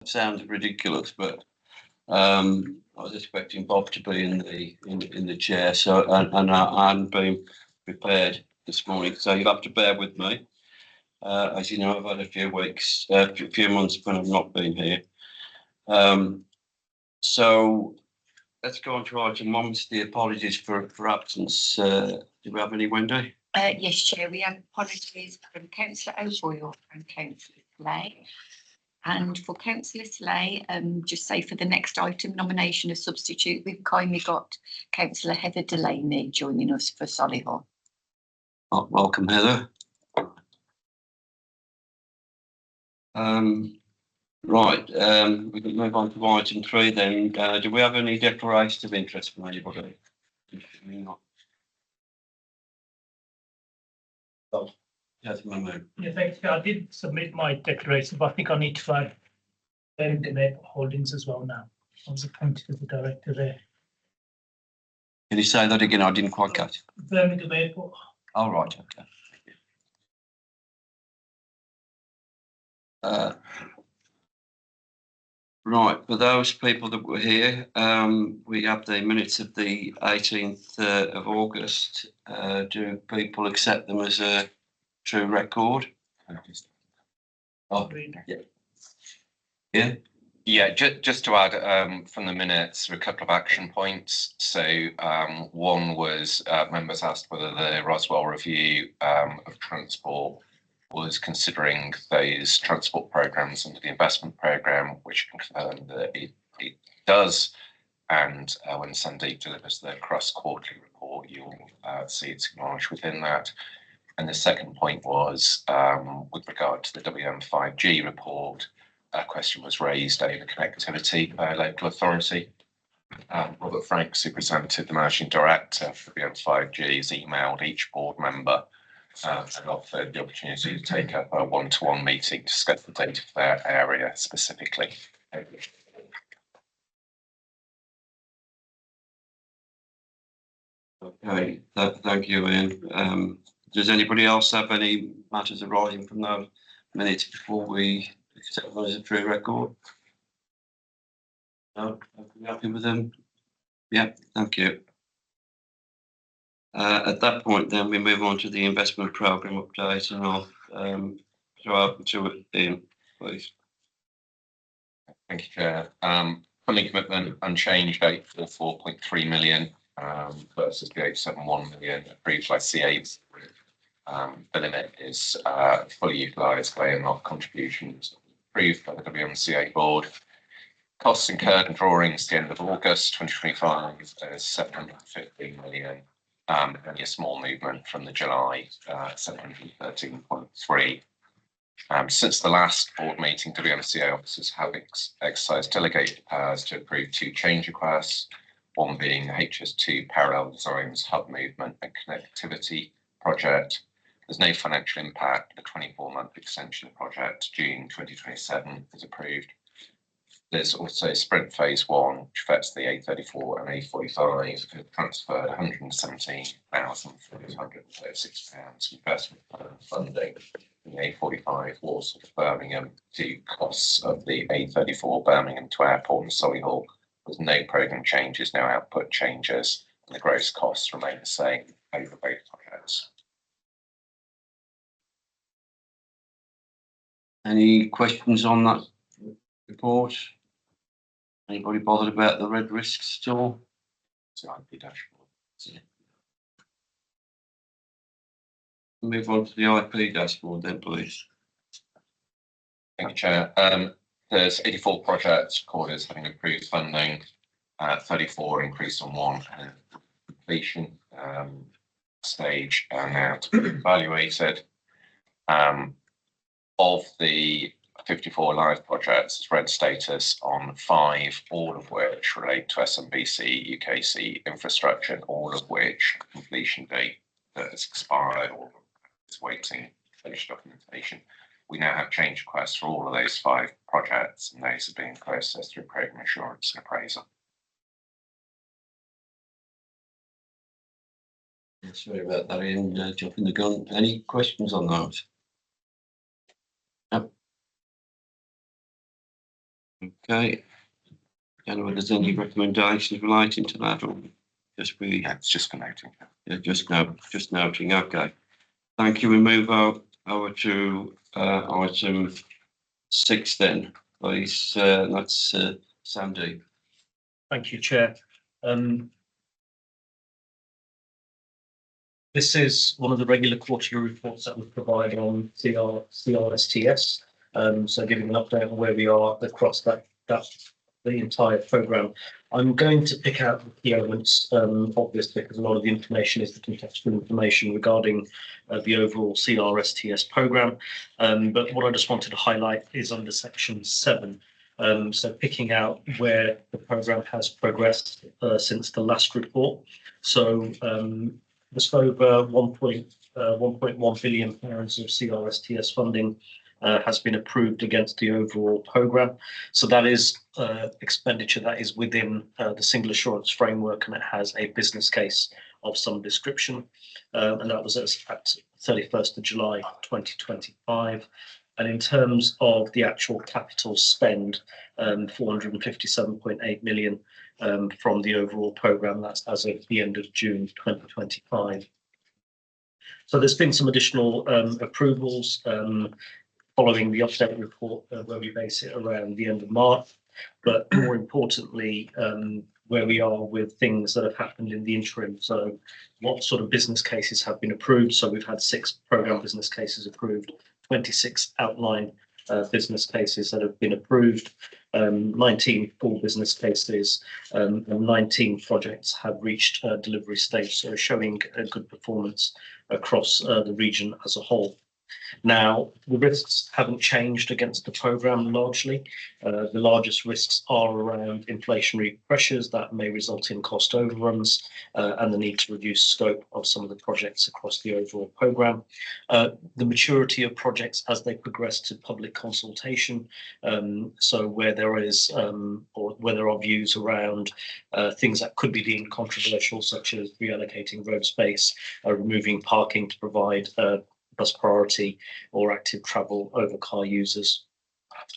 sounds ridiculous, but I was expecting Bob to be in the chair, so and I hadn't been prepared this morning, so you'll have to bear with me. As you know, I've had a few weeks, a few months when I've not been here. So let's go on to item one. The apologies for absence. Do we have any, Wendy? Yes, Chair. We have apologies from Councillor O'Boyle and Councillor Slay. And for Councillor Slay, just say for the next item, nomination of substitute, we've kindly got Councillor Heather Delaney joining us for Solihull. Welcome, Heather. Right, we can move on to item 3 then. Do we have any declarations of interest from anybody? Oh, yes, Mahmood. Yeah, thanks. I did submit my declaration, but I think I need to add Birmingham Airport Holdings as well now. I was appointed as the director there. Can you say that again? I didn't quite catch it. Birmingham Airport. Oh, right, okay. Right, for those people that were here, we have the minutes of the 18th of August. Do people accept them as a true record? Oh, yeah. Yeah. Yeah, just to add from the minutes, a couple of action points. So one was members asked whether the Roswell Review of Transport was considering those transport programs under the investment program, which confirmed that it does. And when Sandeep delivers the cross-quarterly report, you'll see it's acknowledged within that. And the second point was with regard to the WM5G report, a question was raised over connectivity by a local authority. Robert Franks, who presented, the managing director for WM5G, has emailed each board member and offered the opportunity to take up a one-to-one meeting to discuss the data for their area specifically. Okay, thank you, Ian. Does anybody else have any matters arising from those minutes before we accept them as a true record? No, are we happy with them? Yeah, thank you. At that point, then we move on to the investment programme update, and I'll throw open to Ian, please. Thank you, Chair. Funding commitment unchanged, 844.3 million versus the 871 million approved by CA. The limit is fully utilised by AML contributions approved by the WMCA board. Costs incurred and drawings at the end of August 2025 is 715 million. Only a small movement from the July 713.3. Since the last board meeting, WMCA officers have exercised delegated powers to approve 2 change requests, one being the HS2 Parallel Designs Hub Movement and Connectivity project. There's no financial impact. The 24-month extension of the project to June 2027 is approved. There's also Sprint Phase 1, which affects the A34 and A45, who transferred £117,336 investment funding from the A45 Walsall to Birmingham to costs of the A34 Birmingham to Airport and Solihull. There's no programme changes, no output changes, and the gross costs remain the same over both projects. Any questions on that report? Anybody bothered about the red risks still? It's the IP dashboard. Yeah. Move on to the IP dashboard then, please. Thank you, Chair. There's 84 projects recorded as having approved funding, 34 increase on 1 and completion stage are now to be evaluated. Of the 54 live projects, it's red status on 5, all of which relate to SMBC UKC infrastructure, and all of which completion date that has expired or is waiting finished documentation. We now have change requests for all of those 5 projects, and those are being processed through programme assurance and appraisal. Sorry about that, Ian, jumping the gun. Any questions on those? No. Okay. Don't know whether there's any recommendations relating to that or just be, Yeah, it's just for noting. yeah, just noting. Okay. Thank you. We move over to item 6 then, please. That's Sandy. Thank you, Chair. This is one of the regular quarterly reports that we provide on CRSTS. So giving an update on where we are across the entire programme. I'm going to pick out the key elements of this because a lot of the information is the contextual information regarding the overall CRSTS programme. But what I just wanted to highlight is under section 7. So picking out where the programme has progressed since the last report. So just over 1.1 billion pounds of CRSTS funding has been approved against the overall programme. So that is expenditure that is within the single assurance framework, and it has a business case of some description. And that was at 31st of July 2025. And in terms of the actual capital spend, 457.8 million from the overall programme, that's as of the end of June 2025. So there's been some additional approvals following the update report where we base it around the end of March, but more importantly, where we are with things that have happened in the interim. So what sort of business cases have been approved? So we've had 6 programme business cases approved, 26 outline business cases that have been approved, 19 full business cases, and 19 projects have reached delivery stage, so showing a good performance across the region as a whole. Now, the risks haven't changed against the programme largely. The largest risks are around inflationary pressures that may result in cost overruns and the need to reduce scope of some of the projects across the overall programme. The maturity of projects as they progress to public consultation, so where there is or where there are views around things that could be deemed controversial, such as reallocating road space, removing parking to provide bus priority or active travel over car users,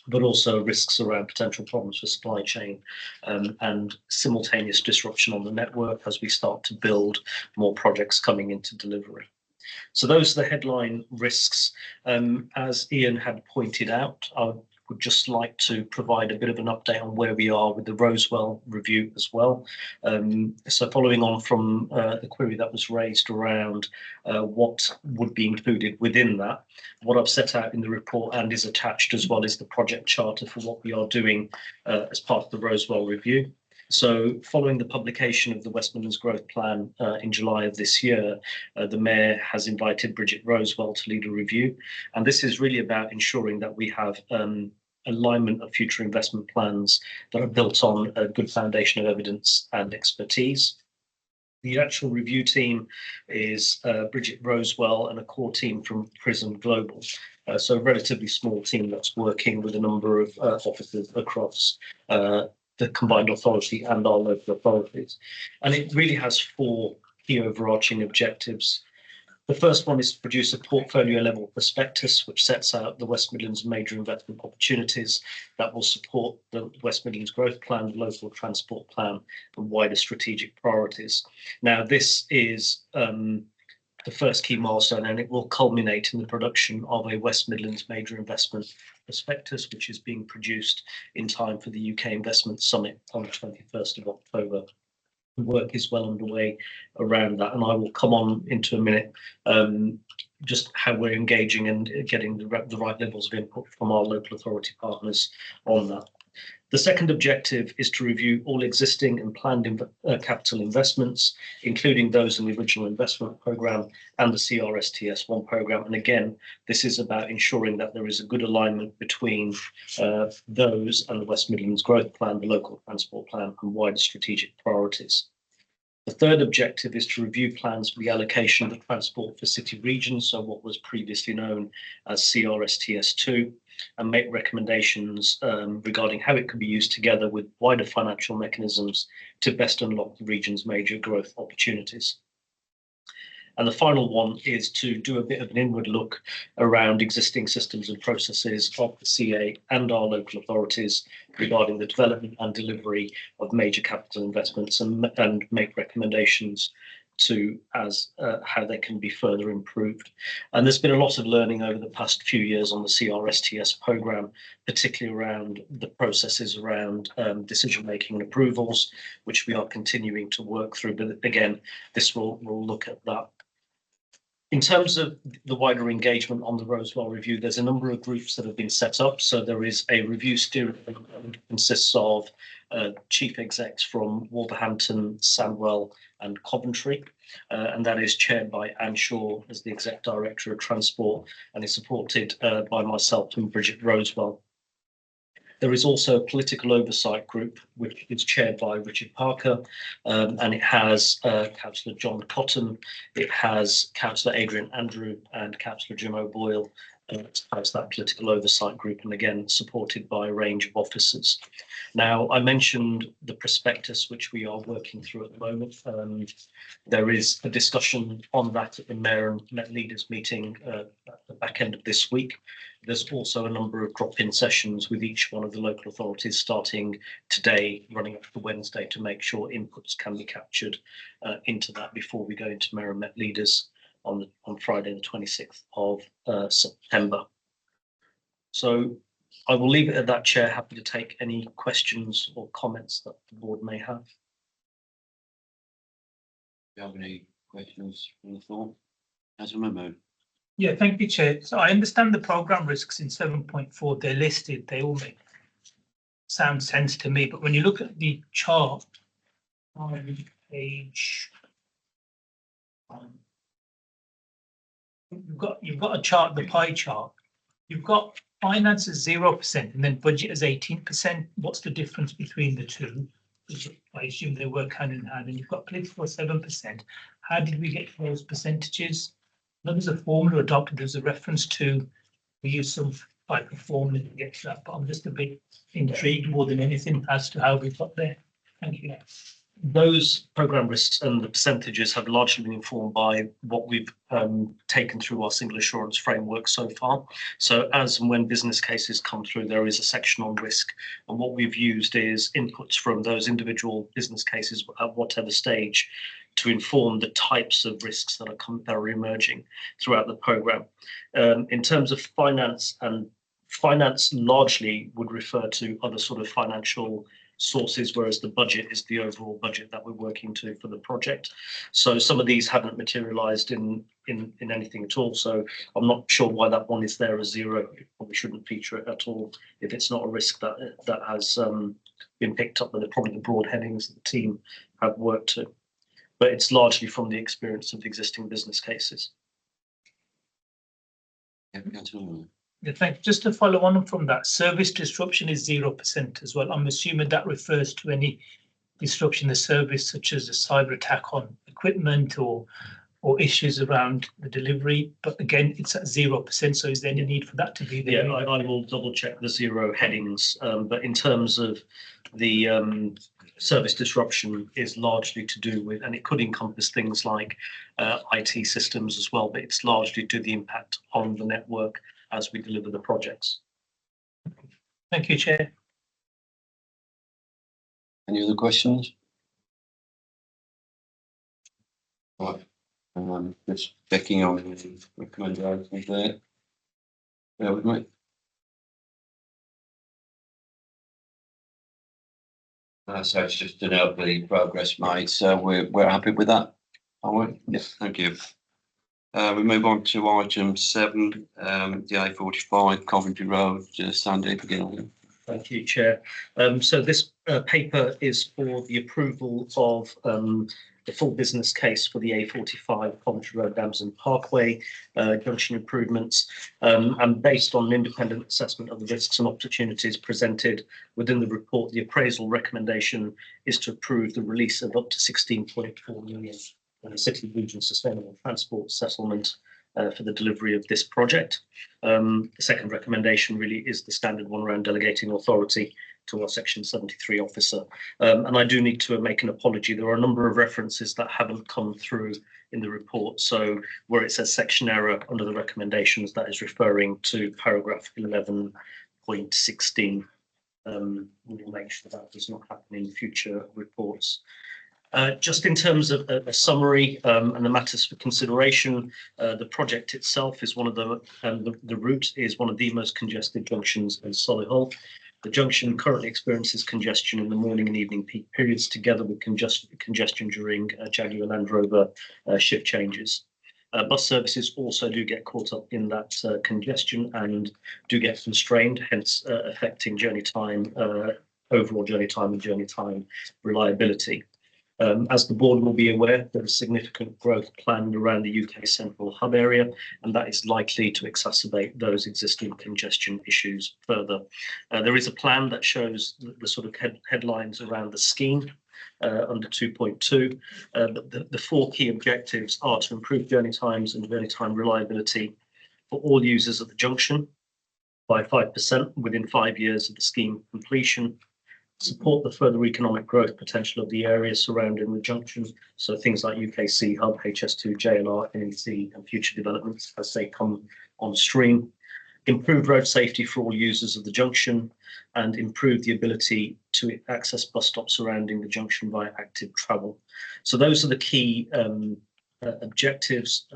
but also risks around potential problems for supply chain and simultaneous disruption on the network as we start to build more projects coming into delivery. So those are the headline risks. As Ian had pointed out, I would just like to provide a bit of an update on where we are with the Rosewell review as well. So following on from the query that was raised around what would be included within that, what I've set out in the report and is attached as well is the project charter for what we are doing as part of the Rosewell review. So following the publication of the West Midlands Growth Plan in July of this year, the Mayor has invited Bridget Rosewell to lead a review. And this is really about ensuring that we have alignment of future investment plans that are built on a good foundation of evidence and expertise. The actual review team is Bridget Rosewell and a core team from Prism Global. So a relatively small team that's working with a number of officers across the combined authority and our local authorities. And it really has 4 key overarching objectives. The first one is to produce a portfolio level prospectus, which sets out the West Midlands major investment opportunities that will support the West Midlands Growth Plan, the local transport plan, and wider strategic priorities. Now, this is the first key milestone, and it will culminate in the production of a West Midlands major investment prospectus, which is being produced in time for the UK Investment Summit on the 21st of October. The work is well underway around that, and I will come on into a minute just how we're engaging and getting the right levels of input from our local authority partners on that. The second objective is to review all existing and planned capital investments, including those in the original investment programme and the CRSTS1 programme. And again, this is about ensuring that there is a good alignment between those and the West Midlands Growth Plan, the local transport plan, and wider strategic priorities. The third objective is to review plans for the allocation of the transport for city regions, so what was previously known as CRSTS2, and make recommendations regarding how it could be used together with wider financial mechanisms to best unlock the region's major growth opportunities. And the final one is to do a bit of an inward look around existing systems and processes of the CA and our local authorities regarding the development and delivery of major capital investments, and make recommendations to how they can be further improved. And there's been a lot of learning over the past few years on the CRSTS programme, particularly around the processes around decision making and approvals, which we are continuing to work through. But again, this will look at that. In terms of the wider engagement on the Rosewell review, there's a number of groups that have been set up. So there is a review steering group that consists of chief execs from Wolverhampton, Sandwell and Coventry. And that is chaired by Anne Shaw as the Exec Director of Transport, and is supported by myself and Bridget Rosewell. There is also a political oversight group, which is chaired by Richard Parker, and it has Councillor John Cotton, it has Councillor Adrian Andrew and Councillor Jim O'Boyle as that political oversight group, and again supported by a range of officers. Now, I mentioned the prospectus, which we are working through at the moment. There is a discussion on that at the Mayor and Met Leaders meeting at the back end of this week. There's also a number of drop-in sessions with each one of the local authorities starting today, running up to Wednesday, to make sure inputs can be captured into that before we go into Mayor and Met Leaders on Friday, the 26th of September. So I will leave it at that, Chair. Happy to take any questions or comments that the board may have. Do you have any questions from the floor? Councillor Mahmood. Yeah, thank you, Chair. So I understand the programme risks in 7.4, they're listed, they all make sound sense to me. But when you look at the chart on page, you've got a chart, the pie chart. You've got finance as 0% and then budget as 18%. What's the difference between the two? I assume they work hand in hand. And you've got political 7%. How did we get those percentages? There's a formula adopted. There's a reference to we use some type of formula to get to that. But I'm just a bit intrigued more than anything as to how we got there. Thank you. Those programme risks and the percentages have largely been informed by what we've taken through our single assurance framework so far. So as and when business cases come through, there is a section on risk. And what we've used is inputs from those individual business cases at whatever stage to inform the types of risks that are emerging throughout the programme. In terms of finance, and finance largely would refer to other sort of financial sources, whereas the budget is the overall budget that we're working to for the project. So some of these haven't materialised in anything at all. So I'm not sure why that one is there as 0. It probably shouldn't feature it at all if it's not a risk that has been picked up with probably the broad headings that the team have worked to. But it's largely from the experience of the existing business cases. Yeah, Councillor Mahmood. Yeah, thanks. Just to follow on from that, service disruption is 0% as well. I'm assuming that refers to any disruption in the service, such as a cyber attack on equipment or issues around the delivery. But again, it's at 0%. So is there any need for that to be there? Yeah, I will double check the 0 headings. But in terms of the service disruption is largely to do with, and it could encompass things like IT systems as well, but it's largely to the impact on the network as we deliver the projects. Thank you, Chair. Any other questions? Right. Just checking on the recommendations there. Bear with me. So it's just to note the progress made. So we're happy with that, are we? Yes, thank you. We move on to item 7, the A45 Coventry Road, Sandy, begin. Thank you, Chair. So this paper is for the approval of the full business case for the A45 Coventry Road Damson Parkway junction improvements, and based on an independent assessment of the risks and opportunities presented within the report, the appraisal recommendation is to approve the release of up to 16.4 million City Region Sustainable Transport Settlement for the delivery of this project. The second recommendation really is the standard one around delegating authority to our Section 73 officer. And I do need to make an apology. There are a number of references that haven't come through in the report. So where it says section error under the recommendations, that is referring to paragraph 11.16. We will make sure that does not happen in future reports. Just in terms of a summary and the matters for consideration, the project itself is one of the route is one of the most congested junctions in Solihull. The junction currently experiences congestion in the morning and evening peak periods, together with congestion during Jaguar Land Rover shift changes. Bus services also do get caught up in that congestion and do get constrained, hence affecting journey time, overall journey time and journey time reliability. As the board will be aware, there is significant growth planned around the UK Central Hub area, and that is likely to exacerbate those existing congestion issues further. There is a plan that shows the sort of headlines around the scheme under 2.2. The four key objectives are to improve journey times and journey time reliability for all users at the junction by 5% within 5 years of the scheme completion, support the further economic growth potential of the area surrounding the junction, so things like UKC Hub, HS2, JLR, NEC and future developments as they come on stream, improve road safety for all users of the junction, and improve the ability to access bus stops surrounding the junction via active travel. So those are the key objectives.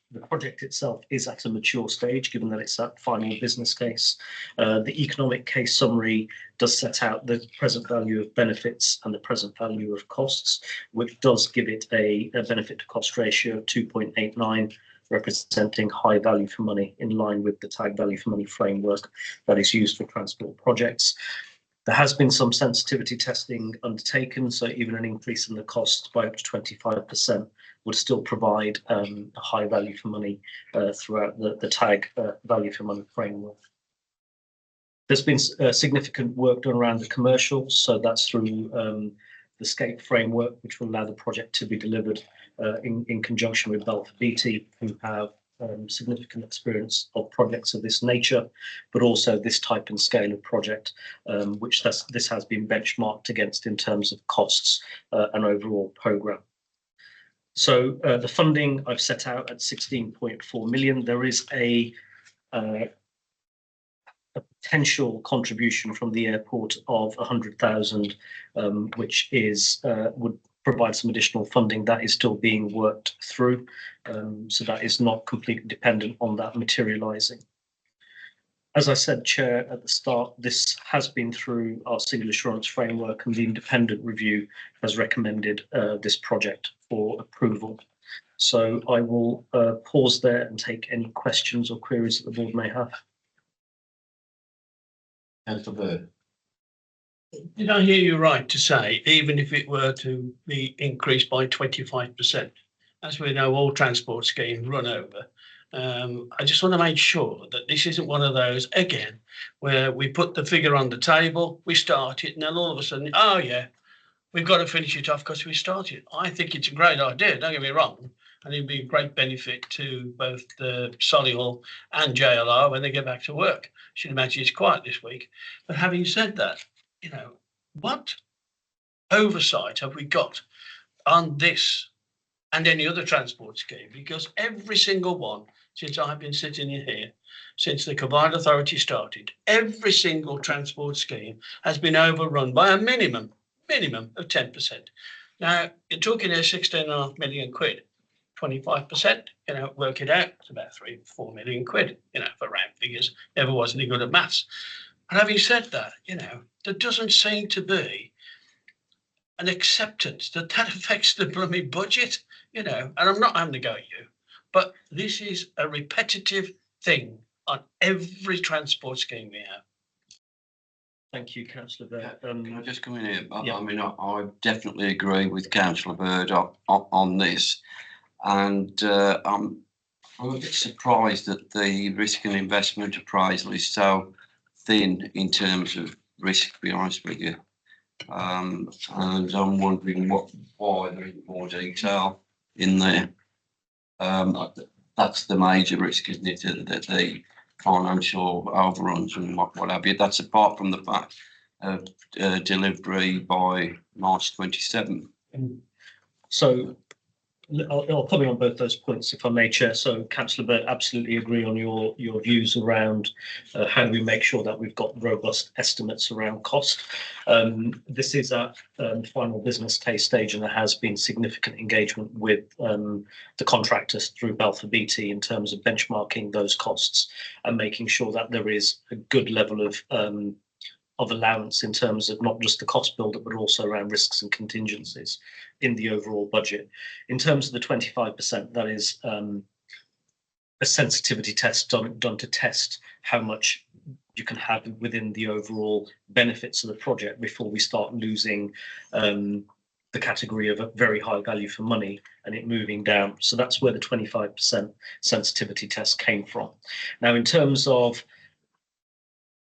The project itself is at a mature stage, given that it's that final business case. The economic case summary does set out the present value of benefits and the present value of costs, which does give it a benefit to cost ratio of 2.89, representing high value for money in line with the tag value for money framework that is used for transport projects. There has been some sensitivity testing undertaken, so even an increase in the cost by up to 25% would still provide a high value for money throughout the tag value for money framework. There's been significant work done around the commercials, so that's through the SCAPE framework, which will allow the project to be delivered in conjunction with Balfour Beatty, who have significant experience of projects of this nature, but also this type and scale of project, which this has been benchmarked against in terms of costs and overall programme. So the funding I've set out at 16.4 million. There is a potential contribution from the airport of 100,000, which is would provide some additional funding. That is still being worked through, so that is not completely dependent on that materialising. As I said, Chair, at the start, this has been through our single assurance framework, and the independent review has recommended this project for approval. So I will pause there and take any questions or queries that the board may have. Councillor Bird. Did I hear you right to say, even if it were to be increased by 25%, as we know, all transport schemes run over. I just want to make sure that this isn't one of those, again, where we put the figure on the table, we start it, and then all of a sudden, oh yeah, we've got to finish it off because we started. I think it's a great idea, don't get me wrong, and it'd be a great benefit to both the Solihull and JLR when they get back to work. I should imagine it's quiet this week. But having said that, you know, what oversight have we got on this and any other transport scheme? Because every single one, since I've been sitting in here, since the Combined Authority started, every single transport scheme has been overrun by a minimum of 10%. Now, you're talking here 16.5 million quid, 25%, you know, work it out, it's about 3-4 million quid, you know, for round figures. Never was any good at maths. And having said that, you know, there doesn't seem to be an acceptance that affects the bloody budget, you know, and I'm not having to go at you, but this is a repetitive thing on every transport scheme we have. Thank you, Councillor Bird. Can I just come in here? Yeah. I mean, I definitely agree with Councillor Bird on this, and I'm a bit surprised that the risk and investment appraisal is so thin in terms of risk, to be honest with you. And I'm wondering why there isn't more detail in there. that's the major risk, isn't it? The financial overruns and what have you. That's apart from the fact of delivery by March 27. So I'll comment on both those points if I may, Chair. So Councillor Bird, absolutely agree on your views around how do we make sure that we've got robust estimates around cost. This is at the final business case stage, and there has been significant engagement with the contractors through Balfour Beatty in terms of benchmarking those costs and making sure that there is a good level of allowance in terms of not just the cost buildup, but also around risks and contingencies in the overall budget. In terms of the 25%, that is a sensitivity test done to test how much you can have within the overall benefits of the project before we start losing the category of a very high value for money and it moving down. So that's where the 25% sensitivity test came from. Now, in terms of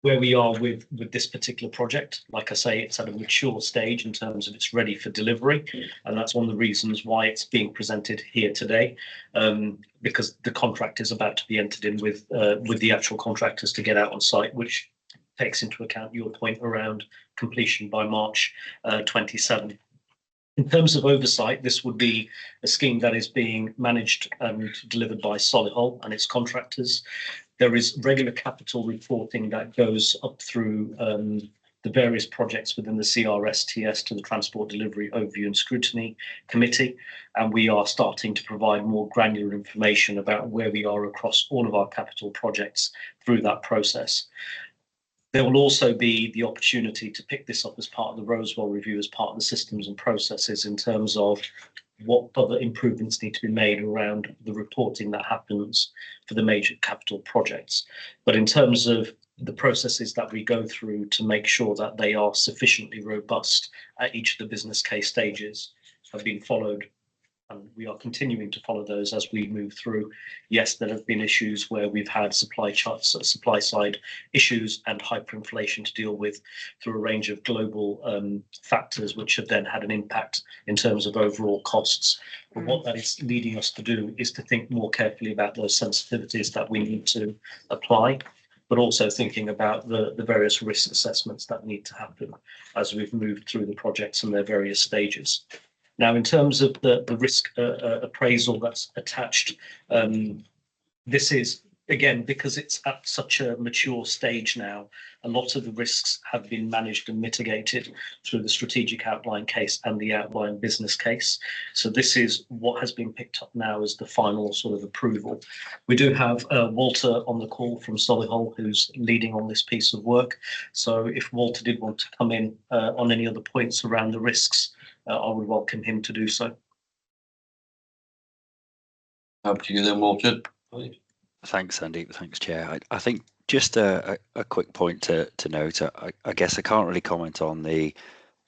where we are with this particular project, like I say, it's at a mature stage in terms of it's ready for delivery, and that's one of the reasons why it's being presented here today, because the contract is about to be entered in with the actual contractors to get out on site, which takes into account your point around completion by March 27. In terms of oversight, this would be a scheme that is being managed and delivered by Solihull and its contractors. There is regular capital reporting that goes up through the various projects within the CRSTS to the Transport Delivery Overview and Scrutiny Committee, and we are starting to provide more granular information about where we are across all of our capital projects through that process. There will also be the opportunity to pick this up as part of the Rosewell review, as part of the systems and processes in terms of what other improvements need to be made around the reporting that happens for the major capital projects. But in terms of the processes that we go through to make sure that they are sufficiently robust at each of the business case stages have been followed, and we are continuing to follow those as we move through. Yes, there have been issues where we've had supply side issues and hyperinflation to deal with through a range of global factors, which have then had an impact in terms of overall costs. But what that is leading us to do is to think more carefully about those sensitivities that we need to apply, but also thinking about the various risk assessments that need to happen as we've moved through the projects and their various stages. Now, in terms of the risk appraisal that's attached, this is, again, because it's at such a mature stage now, a lot of the risks have been managed and mitigated through the strategic outline case and the outline business case. So this is what has been picked up now as the final sort of approval. We do have Walter on the call from Solihull, who's leading on this piece of work. So if Walter did want to come in on any other points around the risks, I would welcome him to do so. Up to you then, Walter. Thanks, Sandeep. Thanks, Chair. I think just a quick point to note. I guess I can't really comment on the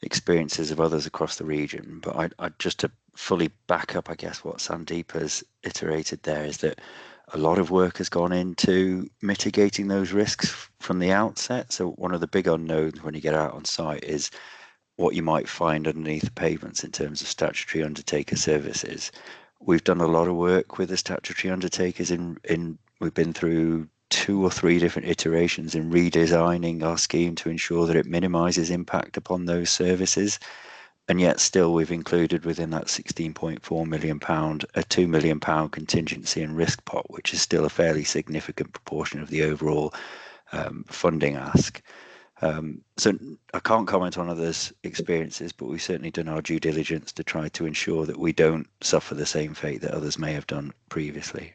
experiences of others across the region, but I just to fully back up, I guess, what Sandeep has iterated there is that a lot of work has gone into mitigating those risks from the outset. So one of the big unknowns when you get out on site is what you might find underneath the pavements in terms of statutory undertaker services. We've done a lot of work with the statutory undertakers we've been through 2 or 3 different iterations in redesigning our scheme to ensure that it minimises impact upon those services. And yet still we've included within that £16.4 million, a £2 million contingency and risk pot, which is still a fairly significant proportion of the overall funding ask. So I can't comment on others' experiences, but we've certainly done our due diligence to try to ensure that we don't suffer the same fate that others may have done previously.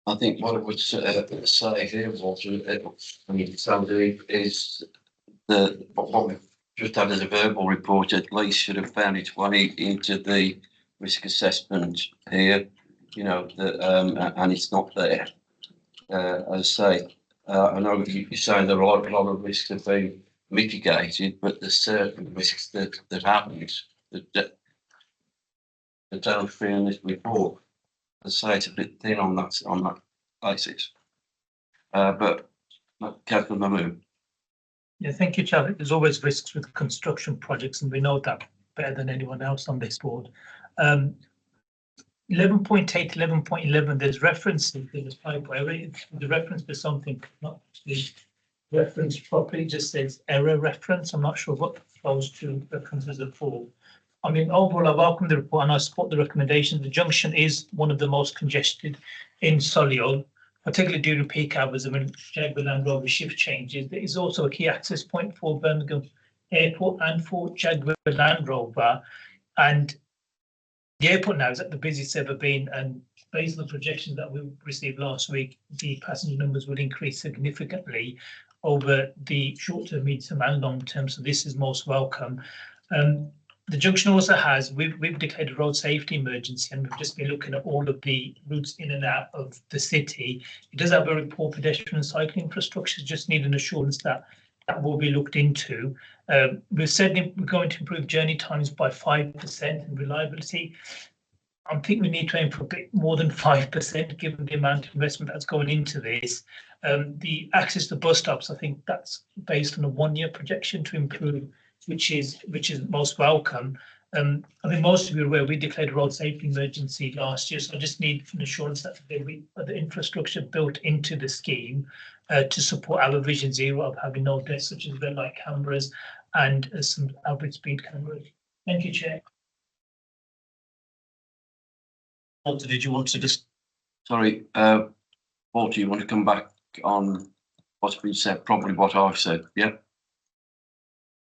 I think what I would say here, Walter, Sandeep, is that what we've just had as a verbal report at least should have found its way into the risk assessment here, you know, and it's not there. As I say, I know you're saying there are a lot of risks have been mitigated, but there's certain risks that haven't, that don't fit in this report. As I say, it's a bit thin on that basis. But Councillor Mahmood. Yeah, thank you, Chair. There's always risks with construction projects, and we know that better than anyone else on this board. 11.8, 11.11, there's references, there's typo error, the reference to something, not the reference properly, just says error reference. I'm not sure what those two references are for. I mean, overall, I welcome the report and I support the recommendation. The junction is one of the most congested in Solihull, particularly due to peak hours and when Jaguar Land Rover shift changes. There is also a key access point for Birmingham Airport and for Jaguar Land Rover. And the airport now is at the busiest it's ever been, and based on the projections that we received last week, the passenger numbers will increase significantly over the short term, medium and long term. So this is most welcome. The junction also has, we've declared a road safety emergency, and we've just been looking at all of the routes in and out of the city. It does have very poor pedestrian and cycling infrastructure, just need an assurance that that will be looked into. We've said we're going to improve journey times by 5% and reliability. I think we need to aim for a bit more than 5%, given the amount of investment that's going into this. The access to bus stops, I think that's based on a 1-year projection to improve, which is most welcome. I think most of you are aware we declared a road safety emergency last year, so I just need an assurance that there will be the infrastructure built into the scheme to support our Vision Zero of having no deaths, such as red light cameras and some average speed cameras. Thank you, Chair. Walter, did you want to just? Sorry, Walter, you want to come back on what's been said, probably what I've said, yeah?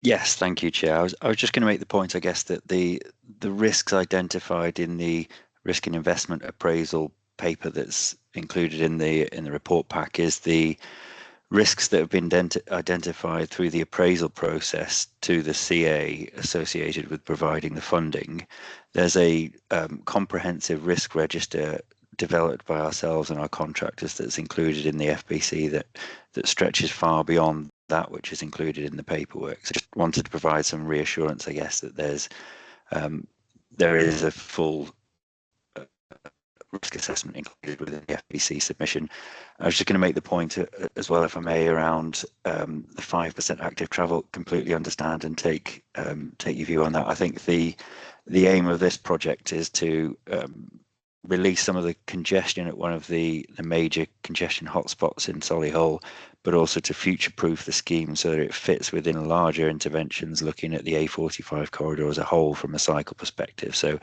Yes, thank you, Chair. I was just going to make the point, I guess, that the risks identified in the risk and investment appraisal paper that's included in the report pack is the risks that have been identified through the appraisal process to the CA associated with providing the funding. There's a comprehensive risk register developed by ourselves and our contractors that's included in the FBC that stretches far beyond that which is included in the paperwork. So just wanted to provide some reassurance, I guess, that there is a full risk assessment included within the FBC submission. I was just going to make the point as well, if I may, around the 5% active travel. Completely understand and take your view on that. I think the aim of this project is to release some of the congestion at one of the major congestion hotspots in Solihull, but also to future-proof the scheme so that it fits within larger interventions looking at the A45 corridor as a whole from a cycle perspective. So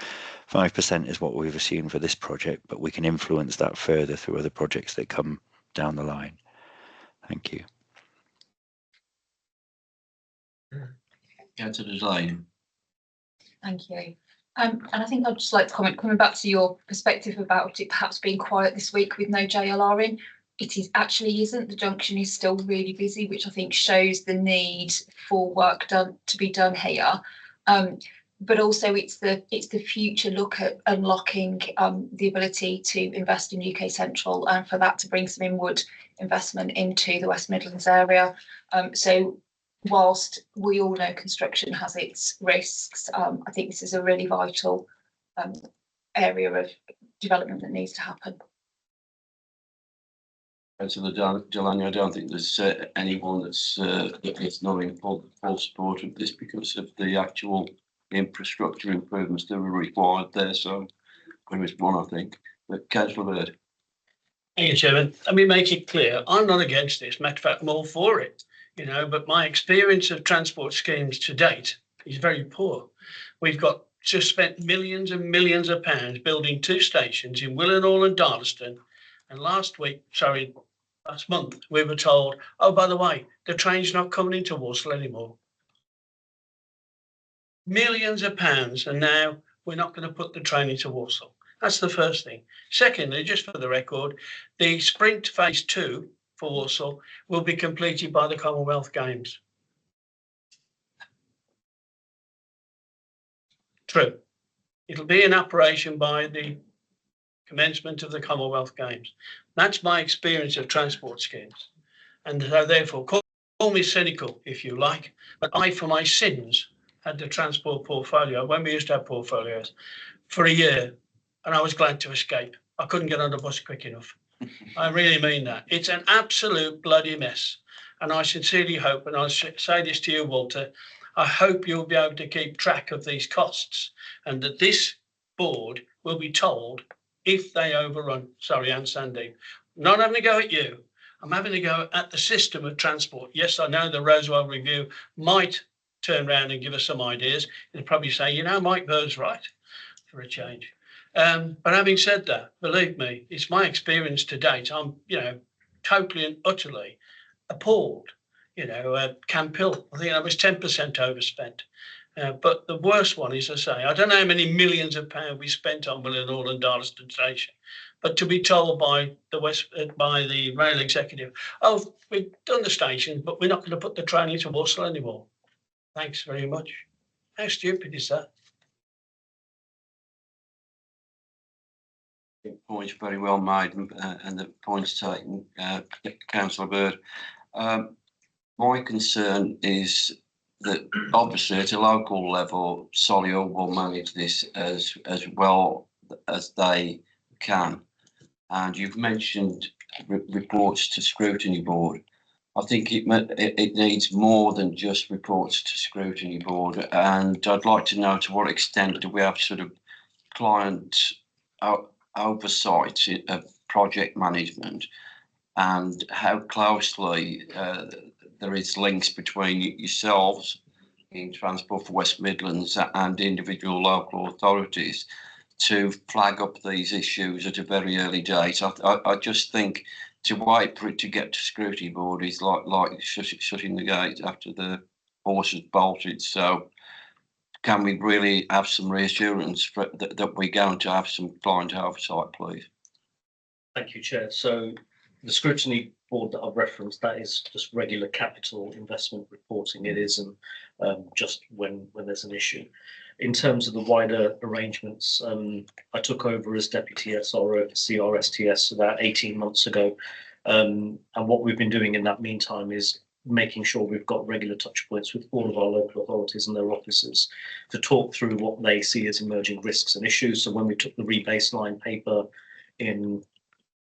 5% is what we've assumed for this project, but we can influence that further through other projects that come down the line. Thank you. Councillor Lane. Thank you. And I think I'd just like to comment, coming back to your perspective about it perhaps being quiet this week with no JLR in, it actually isn't. The junction is still really busy, which I think shows the need for work to be done here. But also it's the future look at unlocking the ability to invest in UK Central and for that to bring some inward investment into the West Midlands area. So whilst we all know construction has its risks, I think this is a really vital area of development that needs to happen. Councillor Delany, I don't think there's anyone that's not in full support of this because of the actual infrastructure improvements that are required there. So there is one, I think. But Councillor Bird. Thank you, Chairman. Let me make it clear, I'm not against this. Matter of fact, I'm all for it. But my experience of transport schemes to date is very poor. We've got just spent millions and millions of pounds building 2 stations in Willenhall and Darlaston. And last month, we were told, oh, by the way, the train's not coming into Walsall anymore. Millions of pounds, and now we're not going to put the train into Walsall. That's the first thing. Secondly, just for the record, the Sprint Phase 2 for Walsall will be completed by the Commonwealth Games. True. It'll be in operation by the commencement of the Commonwealth Games. That's my experience of transport schemes. And so therefore, call me cynical if you like, but I, for my sins, had the transport portfolio, when we used to have portfolios, for a year, and I was glad to escape. I couldn't get on the bus quick enough. I really mean that. It's an absolute bloody mess. And I sincerely hope, and I'll say this to you, Walter, I hope you'll be able to keep track of these costs and that this board will be told if they overrun. Sorry, Anne Sandy, not having a go at you. I'm having a go at the system of transport. Yes, I know the Rosewell review might turn around and give us some ideas. It'll probably say, you know, Mike Bird's right for a change. But having said that, believe me, it's my experience to date. I'm, you know, totally and utterly appalled. You know, Camp Hill, I think that was 10% overspent. But the worst one is, I say, I don't know how many millions of pounds we spent on Willenhall and Darlaston Station, but to be told by the rail executive, oh, we've done the station, but we're not going to put the train into Walsall anymore. Thanks very much. How stupid is that? Points very well made, and the points taken, Councillor Bird. My concern is that obviously at a local level, Solihull will manage this as well as they can. And you've mentioned reports to scrutiny board. I think it needs more than just reports to scrutiny board. And I'd like to know to what extent do we have sort of client oversight of project management, and how closely there is links between yourselves in Transport for West Midlands and individual local authorities to flag up these issues at a very early date. I just think to wait for it to get to scrutiny board is like shutting the gate after the horse has bolted. So can we really have some reassurance that we're going to have some client oversight, please? Thank you, Chair. So the scrutiny board that I've referenced, that is just regular capital investment reporting. It isn't just when there's an issue. In terms of the wider arrangements, I took over as Deputy SRO at CRSTS about 18 months ago. And what we've been doing in that meantime is making sure we've got regular touch points with all of our local authorities and their officers to talk through what they see as emerging risks and issues. So when we took the rebaseline paper in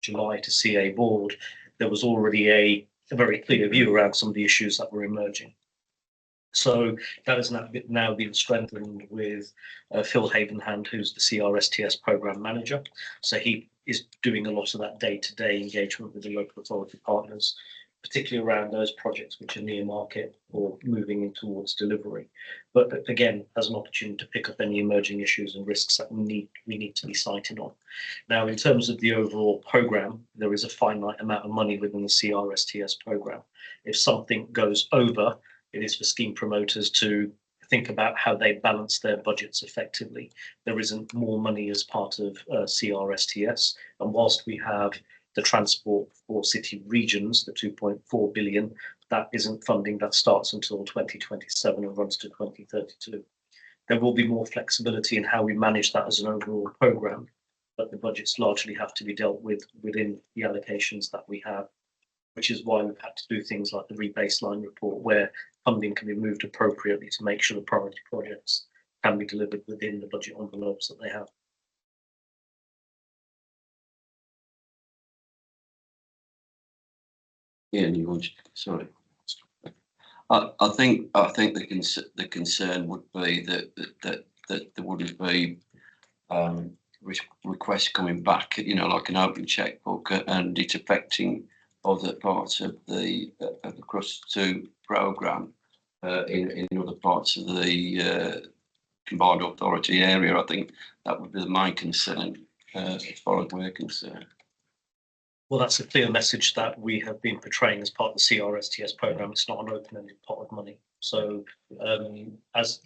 July to CA board, there was already a very clear view around some of the issues that were emerging. So that has now been strengthened with Phil Havenhand, who's the CRSTS program manager. So he is doing a lot of that day-to-day engagement with the local authority partners, particularly around those projects which are near market or moving in towards delivery. But again, as an opportunity to pick up any emerging issues and risks that we need to be sighted on. Now, in terms of the overall programme, there is a finite amount of money within the CRSTS programme. If something goes over, it is for scheme promoters to think about how they balance their budgets effectively. There isn't more money as part of CRSTS, and whilst we have the transport for city regions, the 2.4 billion, that isn't funding that starts until 2027 and runs to 2032. There will be more flexibility in how we manage that as an overall programme, but the budgets largely have to be dealt with within the allocations that we have, which is why we've had to do things like the rebaseline report, where funding can be moved appropriately to make sure the priority projects can be delivered within the budget envelopes that they have. Yeah, you want? Sorry. I think the concern would be that there wouldn't be requests coming back, you know, like an open checkbook, and it affecting other parts of the Crust 2 programme in other parts of the combined authority area. I think that would be the main concern as far as we're concerned. Well, that's a clear message that we have been portraying as part of the CRSTS programme. It's not an open-ended pot of money. So as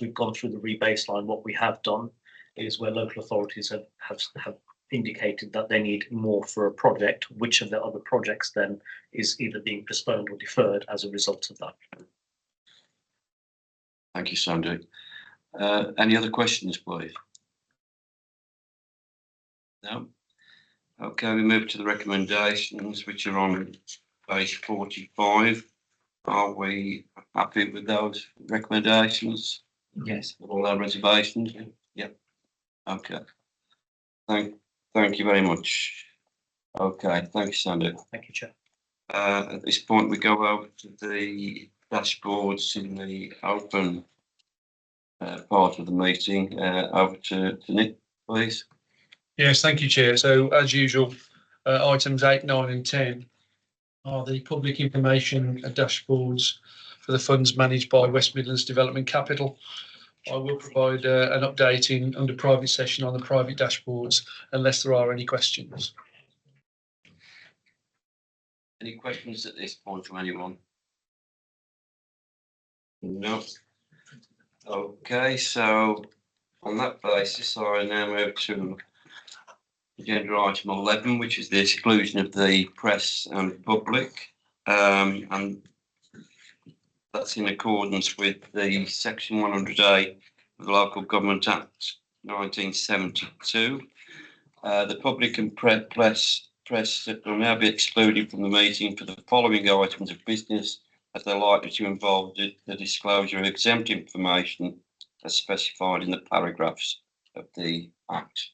we've gone through the rebaseline, what we have done is where local authorities have indicated that they need more for a project, which of the other projects then is either being postponed or deferred as a result of that. Thank you, Sandy. Any other questions, please? No? Okay, we move to the recommendations, which are on page 45. Are we happy with those recommendations? Yes. With all our reservations? Yeah. Okay. Thank you very much. Okay, thank you, Sandy. Thank you, Chair. At this point, we go over to the dashboards in the open part of the meeting. Over to Nick, please. Yes, thank you, Chair. So as usual, items 8, 9 and 10 are the public information dashboards for the funds managed by West Midlands Development Capital. I will provide an update under private session on the private dashboards unless there are any questions. Any questions at this point from anyone? No. Okay, so on that basis, I now move to agenda item 11, which is the exclusion of the press and public. And that's in accordance with the section 100A of the Local Government Act 1972. The public and press will now be excluded from the meeting for the following items of business, as they're likely to involve the disclosure of exempt information as specified in the paragraphs of the Act.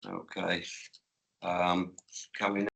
Okay. Can we